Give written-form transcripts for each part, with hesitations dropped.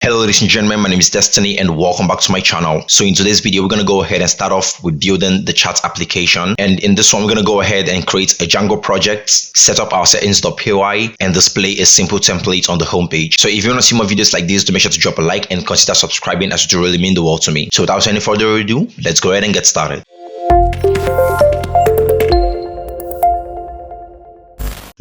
Hello ladies and gentlemen, my name is Destiny and welcome back to my channel. So in today's video, we're going to go ahead and start off with building the chat application. And in this one, we're going to go ahead and create a Django project, set up our settings.py and display a simple template on the homepage. So if you want to see more videos like this, do make sure to drop a like and consider subscribing, as it will really mean the world to me. So without any further ado, let's go ahead and get started.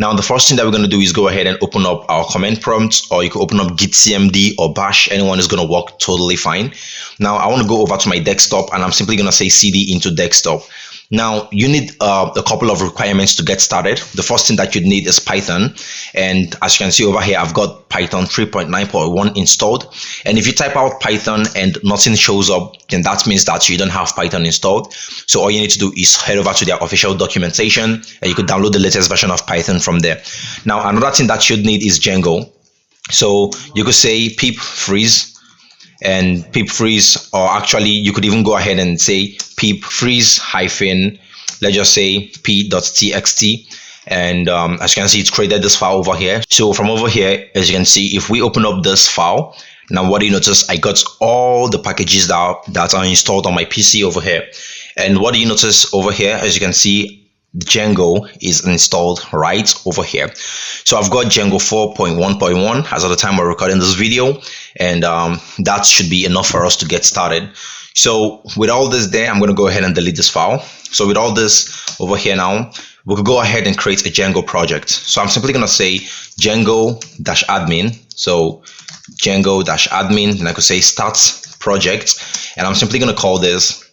Now, the first thing that we're going to do is go ahead and open up our command prompt, or you can open up git cmd or bash. Anyone is going to work totally fine. Now, I want to go over to my desktop and I'm simply going to say cd into desktop. Now, you need a couple of requirements to get started. The first thing that you need is Python. And as you can see over here, I've got Python 3.9.1 installed. And if you type out Python and nothing shows up, then that means that you don't have Python installed. So all you need to do is head over to their official documentation and you could download the latest version of Python from there. Now, another thing that you'd need is Django. So you could say pip freeze. And pip freeze, or actually you could even go ahead and say pip freeze hyphen, let's just say p.txt. And as you can see, it's created this file over here. So from over here, as you can see, if we open up this file, now what do you notice? I got all the packages that are installed on my PC over here. And what do you notice over here? As you can see, Django is installed right over here. So I've got Django 4.1.1 as of the time we're recording this video, and that should be enough for us to get started. So with all this there, I'm going to go ahead and delete this file. So with all this over here now, we could go ahead and create a Django project. So I'm simply going to say Django-admin. So Django-admin, and I could say start project, and I'm simply going to call this,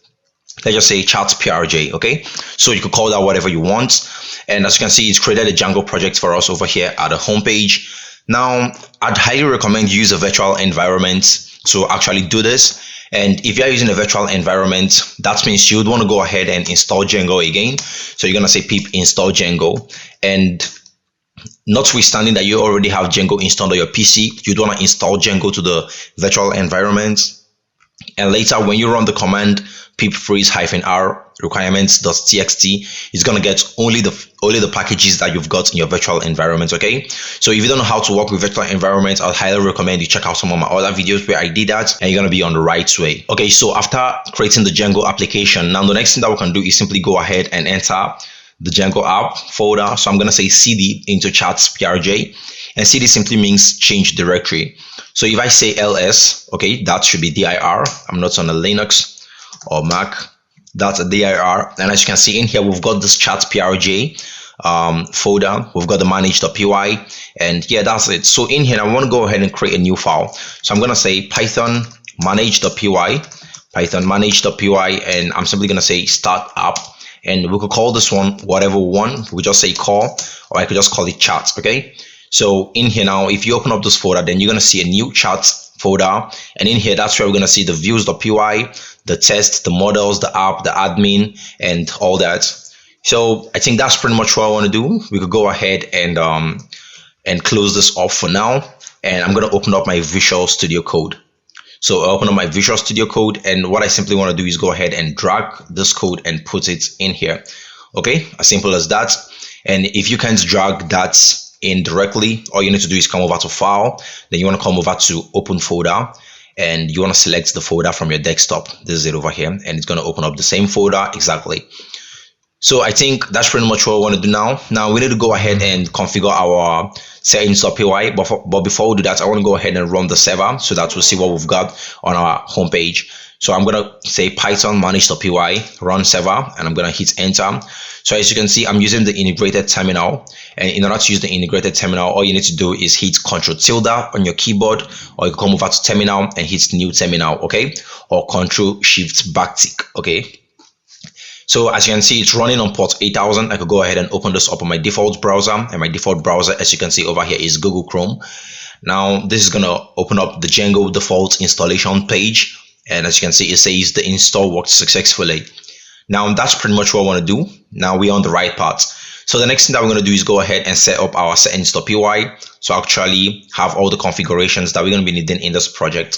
let's just say chat prj. Okay, so you could call that whatever you want. And as you can see, it's created a Django project for us over here at the home page. Now, I'd highly recommend you use a virtual environment to actually do this. And if you're using a virtual environment, that means you'd want to go ahead and install Django again. So you're going to say pip install Django. And notwithstanding that you already have Django installed on your PC, you'd want to install Django to the virtual environment. And later, when you run the command pip freeze -r requirements.txt, it's going to get only the packages that you've got in your virtual environment. Okay, so if you don't know how to work with virtual environments, I'll highly recommend you check out some of my other videos where I did that, and you're going to be on the right way. Okay, so after creating the Django application, now the next thing that we can do is simply go ahead and enter the Django app folder. So I'm going to say cd into chats prj, and cd simply means change directory. So if I say ls, okay, that should be dir. I'm not on a Linux or Mac. That's a dir. And as you can see in here, we've got this chat prj folder. We've got the manage.py, and yeah, that's it. So in here, I want to go ahead and create a new file. So I'm going to say python manage.py, and I'm simply going to say start app. And we could call this one whatever we want. We just say call, or I could just call it chat. Okay. So in here now, if you open up this folder, then you're going to see a new chat folder. And in here, that's where we're going to see the views.py, the test, the models, the app, the admin, and all that. So I think that's pretty much what I want to do. We could go ahead and close this off for now. And I'm going to open up my Visual Studio Code. So I open up my Visual Studio Code, and what I simply want to do is go ahead and drag this code and put it in here. Okay, as simple as that. And if you can't drag that in directly, all you need to do is come over to File, then you want to come over to Open Folder, and you want to select the folder from your desktop. This is it over here, and it's going to open up the same folder exactly. So I think that's pretty much what I want to do now. Now we need to go ahead and configure our settings.py, but before we do that, I want to go ahead and run the server so that we'll see what we've got on our homepage. So I'm going to say python manage.py run server, and I'm going to hit enter. So as you can see, I'm using the integrated terminal, and in order to use the integrated terminal, all you need to do is hit Ctrl tilde on your keyboard, or you can come over to terminal and hit new terminal, okay, or Ctrl Shift backtick. Okay, so as you can see, it's running on port 8000. I could go ahead and open this up on my default browser, and my default browser, as you can see over here, is Google Chrome. Now this is going to open up the Django default installation page, and as you can see, it says the install worked successfully. Now that's pretty much what I want to do. Now we're on the right path. So the next thing that we're going to do is go ahead and set up our settings.py to actually have all the configurations that we're going to be needing in this project.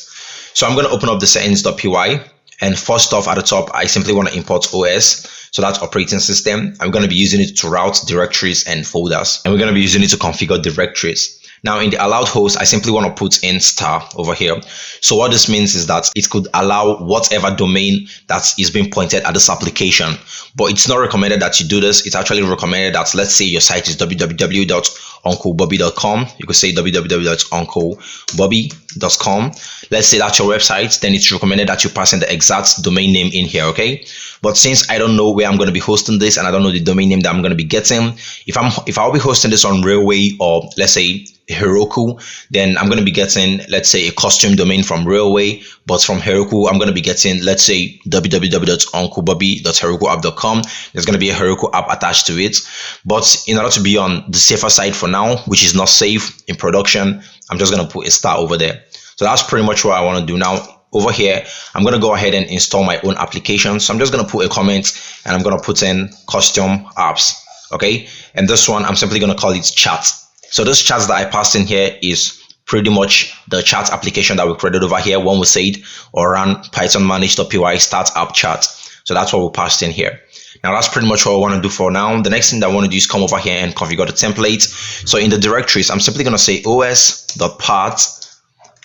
So I'm going to open up the settings.py, and first off at the top, I simply want to import OS. So that's operating system. I'm going to be using it to route directories and folders, and we're going to be using it to configure directories. Now in the allowed host, I simply want to put in star over here. So what this means is that it could allow whatever domain that is being pointed at this application. But it's not recommended that you do this. It's actually recommended that, let's say your site is www.unclebobby.com. You could say www.unclebobby.com. Let's say that's your website. Then it's recommended that you pass in the exact domain name in here, okay? But since I don't know where I'm going to be hosting this and I don't know the domain name that I'm going to be getting, if I'll be hosting this on Railway or let's say Heroku, then I'm going to be getting, let's say, a custom domain from Railway. But from Heroku, I'm going to be getting, let's say, www.unclebobby.herokuapp.com. There's going to be a Heroku app attached to it. But in order to be on the safer side for now, which is not safe in production, I'm just going to put a star over there. So that's pretty much what I want to do now. Over here, I'm going to go ahead and install my own application. So I'm just going to put a comment and I'm going to put in custom apps. Okay. And this one, I'm simply going to call it chat. So this chat that I passed in here is pretty much the chat application that we created over here when we said or run python manage.py start app chat. So that's what we passed in here. Now that's pretty much what I want to do for now. The next thing that I want to do is come over here and configure the template. So in the directories, I'm simply going to say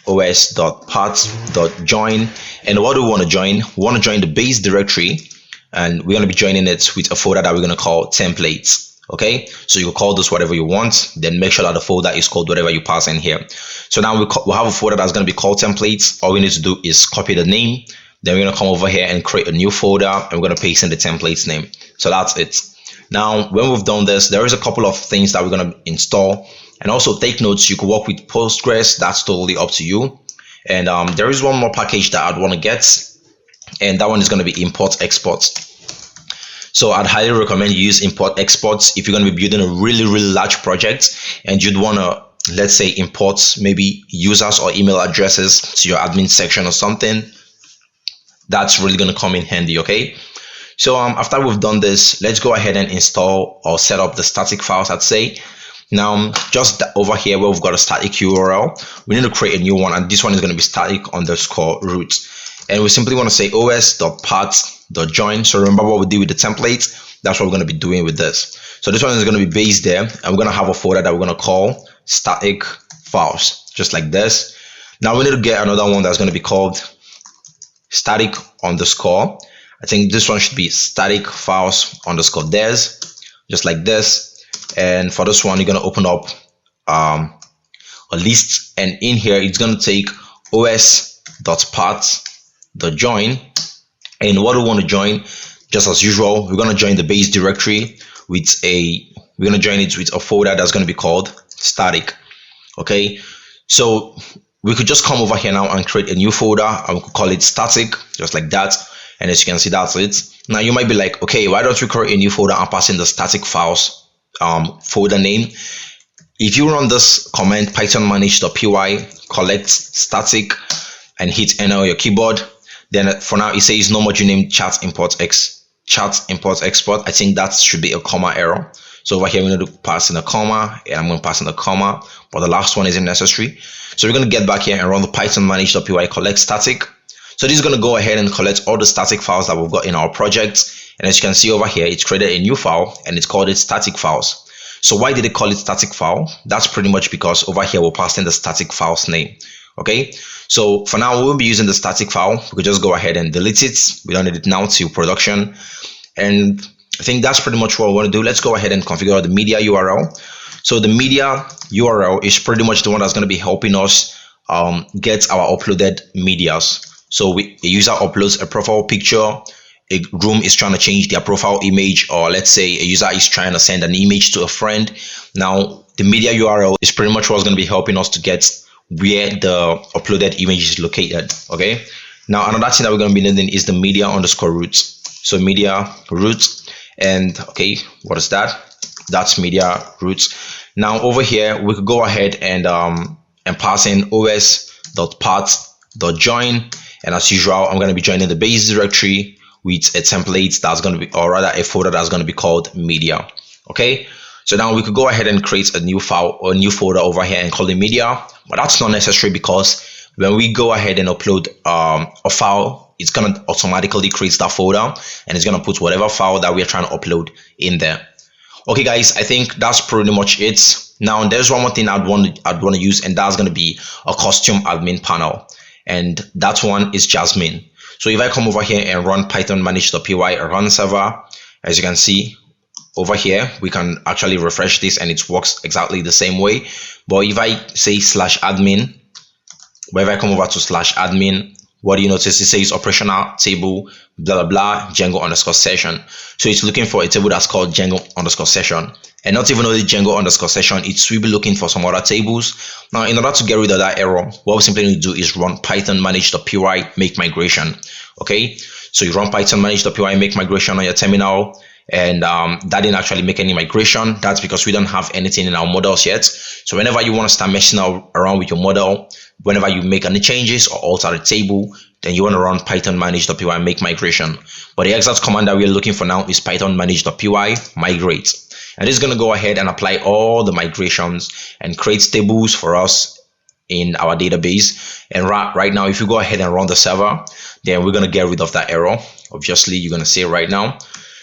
os.path.join. And what do we want to join? We want to join the base directory, and we're going to be joining it with a folder that we're going to call templates. Okay, so you can call this whatever you want, then make sure that the folder is called whatever you pass in here. So now we'll have a folder that's going to be called templates. All we need to do is copy the name, then we're going to come over here and create a new folder, and we're going to paste in the templates name. So that's it. Now when we've done this, there is a couple of things that we're going to install. And also take notes, you could work with Postgres, that's totally up to you. And there is one more package that I'd want to get, and that one is going to be import exports. So I'd highly recommend you use import exports if you're going to be building a really large project and you'd want to, let's say, import maybe users or email addresses to your admin section or something. That's really going to come in handy, okay? So after we've done this, let's go ahead and install or set up the static files, I'd say. Now, just over here where we've got a static URL, we need to create a new one, and this one is going to be static_root. And we simply want to say os.path.join. So remember what we did with the template, that's what we're going to be doing with this. So this one is going to be based there, and we're going to have a folder that we're going to call static files, just like this. Now we need to get another one that's going to be called static_. I think this one should be static files_des, just like this. And for this one, you're going to open up a list, and in here it's going to take os.path.join. and what we want to join, just as usual, we're going to join the base directory with we're going to join it with a folder that's going to be called static. Okay, so we could just come over here now and create a new folder, and we could call it static, just like that. And as you can see, that's it. Now you might be like, okay, why don't we create a new folder and pass in the static files folder name? If you run this command python manage.py collect static and hit enter on your keyboard, then for now it says no module name chat import export. I think that should be a comma error. So over here we need to pass in a comma, and I'm going to pass in a comma, but the last one isn't necessary. So we're going to get back here and run the python manage.py collect static. So this is going to go ahead and collect all the static files that we've got in our project. And as you can see over here, it's created a new file and it's called it static files. So why did it call it static file? That's pretty much because over here we'll pass in the static files name. Okay, so for now we won't be using the static file. We could just go ahead and delete it. We don't need it now till production. And I think that's pretty much what we want to do. Let's go ahead and configure the media URL. So the media URL is pretty much the one that's going to be helping us get our uploaded medias. So a user uploads a profile picture, a room is trying to change their profile image, or let's say a user is trying to send an image to a friend. Now the media URL is pretty much what's going to be helping us to get where the uploaded image is located. Okay, now another thing that we're going to be needing is the media_root. So media root, and okay, what is that? That's media root. Now over here we could go ahead and pass in os.path.join, and as usual I'm going to be joining the base directory with a template that's going to be, or rather a folder that's going to be called media. Okay, so now we could go ahead and create a new file or a new folder over here and call it media, but that's not necessary because when we go ahead and upload a file, it's going to automatically create that folder and it's going to put whatever file that we're trying to upload in there. Okay guys, I think that's pretty much it. Now there's one more thing I'd want to use, and that's going to be a custom admin panel, and that one is Jasmine. So if I come over here and run python manage.py run server, as you can see over here, we can actually refresh this and it works exactly the same way. But if I say /admin, wherever I come over to /admin, what do you notice? It says operational table, blah, blah, blah, Django underscore session. So it's looking for a table that's called Django underscore session. And not even only Django underscore session, it will be looking for some other tables. Now, in order to get rid of that error, what we simply need to do is run python manage.py make migration. Okay, so you run python manage.py make migration on your terminal, and that didn't actually make any migration. That's because we don't have anything in our models yet. So whenever you want to start messing around with your model, whenever you make any changes or alter the table, then you want to run python manage.py make migration. But the exact command that we're looking for now is python manage.py migrate, and it's going to go ahead and apply all the migrations and create tables for us in our database. And right now, if you go ahead and run the server, then we're going to get rid of that error. Obviously, you're going to see it right now.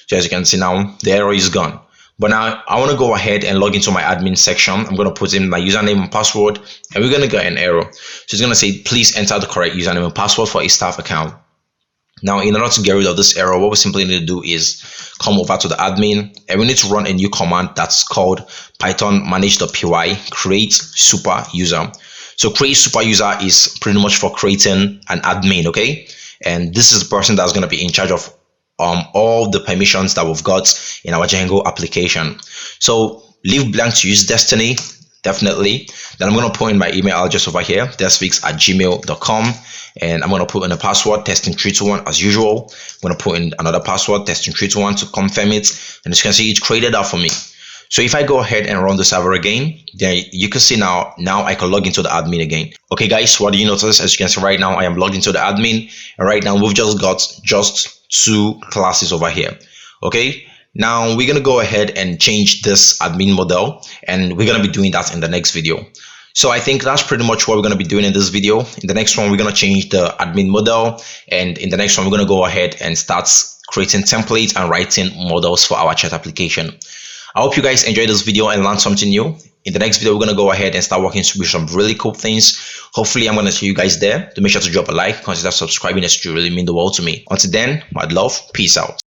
So as you can see now, the error is gone. But now I want to go ahead and log into my admin section. I'm going to put in my username and password, and we're going to get an error. So it's going to say, please enter the correct username and password for a staff account. Now, in order to get rid of this error, what we simply need to do is come over to the admin, and we need to run a new command that's called python manage.py create super user. So create super user is pretty much for creating an admin, okay? And this is the person that's going to be in charge of all the permissions that we've got in our Django application. So leave blank to use Destiny, definitely. Then I'm going to put in my email address over here, destfix@gmail.com, and I'm going to put in a password, testing321 as usual. I'm going to put in another password, testing321, to confirm it, and as you can see, it created that for me. So if I go ahead and run the server again, then you can see now I can log into the admin again. Okay guys, what do you notice? As you can see right now, I am logged into the admin, and right now we've just got two classes over here. Okay, now we're going to go ahead and change this admin model, and we're going to be doing that in the next video. So I think that's pretty much what we're going to be doing in this video. In the next one, we're going to change the admin model, and in the next one, we're going to go ahead and start creating templates and writing models for our chat application. I hope you guys enjoyed this video and learned something new. In the next video, we're going to go ahead and start working with some really cool things. Hopefully, I'm going to see you guys there. To make sure to drop a like, consider subscribing, as it really mean the world to me. Until then, my love, peace out.